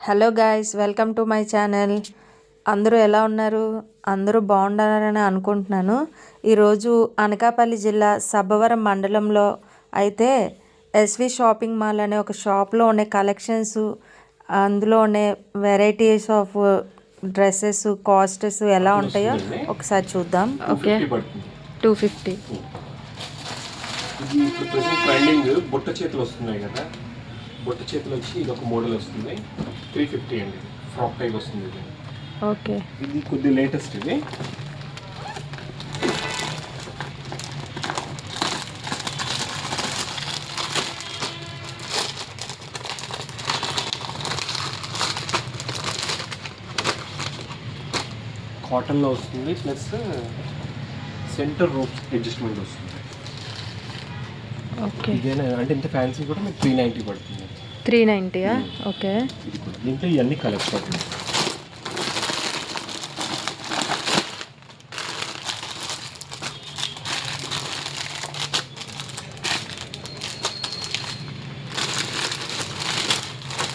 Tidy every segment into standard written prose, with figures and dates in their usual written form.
Hello guys, welcome to my channel. అందరూ ఎలా ఉన్నారు? అందరూ బాగుండాలని అనుకుంటున్నాను. ఈరోజు అనకాపల్లి జిల్లా సబ్బవరం మండలంలో అయితే ఎస్వి షాపింగ్ మాల్ అనే ఒక షాప్లో ఉండే కలెక్షన్స్, అందులో ఉండే వెరైటీస్ ఆఫ్ డ్రెస్సెస్ కాస్ట్స్ ఎలా ఉంటాయో ఒకసారి చూద్దాం. ఓకే, 250. ఇది ఇప్పుడు ప్రెసెంట్ ట్రెండింగ్ బుట్ట చేతులు వస్తున్నాయి కదా, బుట్ట చేతులు వచ్చి ఇది ఒక మోడల్ వస్తుంది. 350 అండి, ఫ్రాక్ టైప్ వస్తుంది ఇది. ఓకే, ఇది కొద్ది లేటెస్ట్. ఇది కాటన్లో వస్తుంది, ప్లస్ సెంటర్ రోప్ అడ్జస్ట్మెంట్ వస్తుంది. ఓకే, ఇదేనా అంటే ఇంత ఫ్యాన్సీ కూడా మీకు 390 పడుతుంది. 390. ఓకే, ఇది కూడా దీంట్లో ఇవన్నీ కలర్స్ పడుతుంది.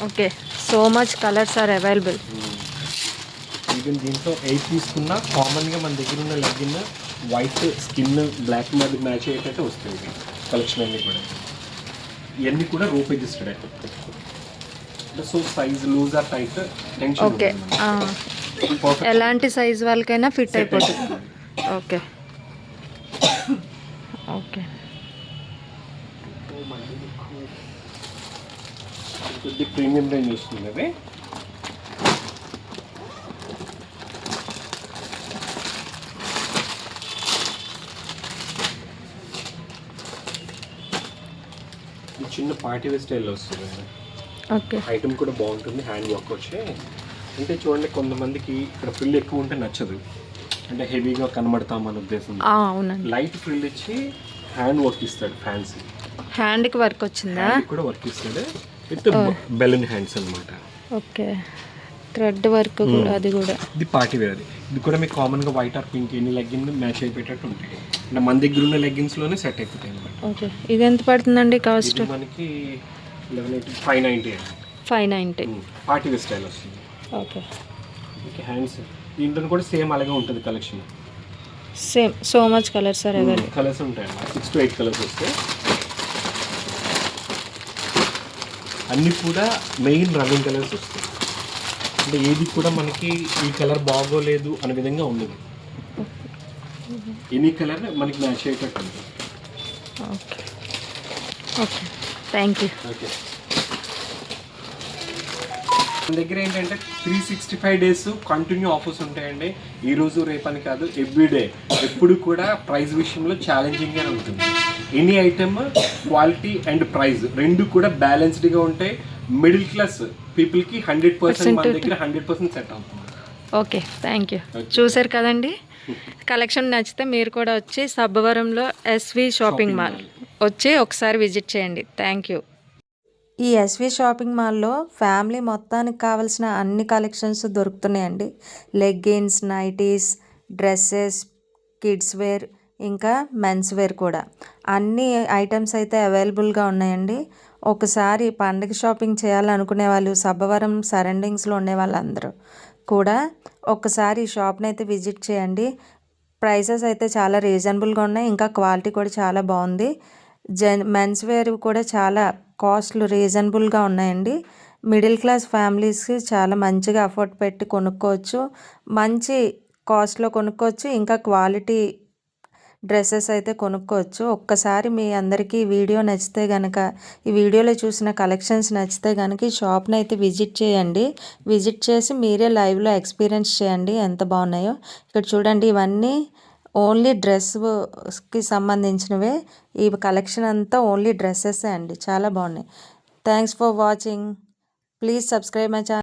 Okay, so much colours are available. Even దీంట్లో 8 తీసుకున్నా కామన్గా మన దగ్గర ఉన్న లెగ్గిన్ వైట్ స్కిన్ బ్లాక్ మీద మ్యాచ్ అయ్యేటట్టు వస్తుంది కలెక్షన్ అన్నీ కూడా. ఇవన్నీ కూడా రోప్ అడ్జస్టెడ్ అంటే so size loose or tight tension. Okay, ఎలాంటి సైజ్ వాళ్ళకైనా ఫిట్ అయిపోతుంది. ఓకే ఓకే, కొద్ది ప్రీమియం రేంజ్ వస్తుంది అవి. చిన్న పార్టీ వేర్ స్టైల్లో వస్తుంది. ఓకే, ఐటమ్ కూడా బాగుంటుంది, హ్యాండ్ వర్క్ వచ్చి. అంటే చూడండి, కొంతమందికి ఇక్కడ ఫ్రిల్ ఎక్కువ ఉంటే నచ్చదు, అంటే హెవీగా కనబడతాం అనే ఉద్దేశం. అవునండి, లైట్ ఫ్రిల్ ఇచ్చి హ్యాండ్ వర్క్ ఇస్తాడు, ఫ్యాన్సీ హ్యాండ్కి వర్క్ వచ్చిందా? కూడా వర్క్ ఇస్తాడు విత్ బెలూన్ హ్యాండ్స్ అనమాట. ఓకే, థ్రెడ్ వర్క్ అది కూడా. ఇది పార్టీ వేర్. ఇది కూడా మీకు కామన్గా వైట్ ఆర్ పింక్ ఎన్ని లెగ్గిన్ మ్యాచ్ అయిపోయేటట్టు ఉంటాయి. అంటే మన దగ్గర ఉన్న లెగ్గిన్స్లోనే సెట్ అయిపోతాయి అనమాట. ఓకే, ఇది ఎంత పడుతుందండి కాస్ట్? మనకి 590. 590 పార్టీ వేర్ స్టైల్ వస్తుంది. ఓకే, హ్యాండ్స్ దీంట్లో కూడా సేమ్ అలాగే ఉంటుంది collection. Same so much colours are available. Colours ఉంటాయి అన్నమాట, 6 to 8 కలర్స్ వస్తాయి. అన్నీ కూడా మెయిన్ రన్నింగ్ కలర్స్ వస్తాయి. అంటే ఏది కూడా మనకి ఈ కలర్ బాగోలేదు అనే విధంగా ఉండదు, ఎనీ కలర్ మనకి మ్యాచ్ అయ్యేటట్టు ఉంటుంది. Okay okay, thank you. Okay, మన దగ్గర ఏంటంటే 365 days కంటిన్యూ ఆఫర్స్ ఉంటాయండి. ఈరోజు రేపని కాదు, ఎవ్రీడే ఎప్పుడు కూడా ప్రైస్ విషయంలో ఛాలెంజింగ్గానే ఉంటుంది. Any item quality and price రెండు కూడా బ్యాలెన్స్డ్గా ఉంటాయి. మిడిల్ క్లాస్ పీపుల్కి 100% మన దగ్గర 100% సెట్ అవుతుంది. Okay, thank you. చూసారు కదండి, కలెక్షన్ నచ్చితే మీరు కూడా వచ్చి సబ్బవరంలో ఎస్వి షాపింగ్ మాల్ వచ్చి ఒకసారి విజిట్ చేయండి. Thank you. ఈ ఎస్వి షాపింగ్ మాల్లో ఫ్యామిలీ మొత్తానికి కావాల్సిన అన్ని కలెక్షన్స్ దొరుకుతున్నాయండి. Leggings, nighties, dresses, kids wear, ఇంకా మెన్స్ వేర్ కూడా అన్ని ఐటమ్స్ అయితే అవైలబుల్గా ఉన్నాయండి. ఒకసారి పండగ షాపింగ్ చేయాలనుకునే వాళ్ళు, సబ్బవరం సరౌండింగ్స్లో ఉండే వాళ్ళందరూ కూడా ఒక్కసారి ఈ షాప్ని అయితే విజిట్ చేయండి. ప్రైసెస్ అయితే చాలా రీజనబుల్గా ఉన్నాయి, ఇంకా క్వాలిటీ కూడా చాలా బాగుంది. మెన్స్ వేర్ కూడా చాలా కాస్ట్లు రీజనబుల్గా ఉన్నాయండి. మిడిల్ క్లాస్ ఫ్యామిలీస్కి చాలా మంచిగా అఫోర్డ్ పెట్టి కొనుక్కోవచ్చు, మంచి కాస్ట్లో కొనుక్కోవచ్చు, ఇంకా క్వాలిటీ డ్రెస్సెస్ అయితే కొనుక్కోవచ్చు. ఒక్కసారి మీ అందరికీ ఈ వీడియో నచ్చితే కనుక, ఈ వీడియోలో చూసిన కలెక్షన్స్ నచ్చితే కనుక ఈ షాప్ని అయితే విజిట్ చేయండి. విజిట్ చేసి మీరే లైవ్లో ఎక్స్పీరియన్స్ చేయండి ఎంత బాగున్నాయో. ఇక్కడ చూడండి, ఇవన్నీ ఓన్లీ డ్రెస్కి సంబంధించినవే. ఈ కలెక్షన్ అంతా ఓన్లీ డ్రెస్సెస్ అండి, చాలా బాగున్నాయి. Thanks for watching. Please subscribe my channel.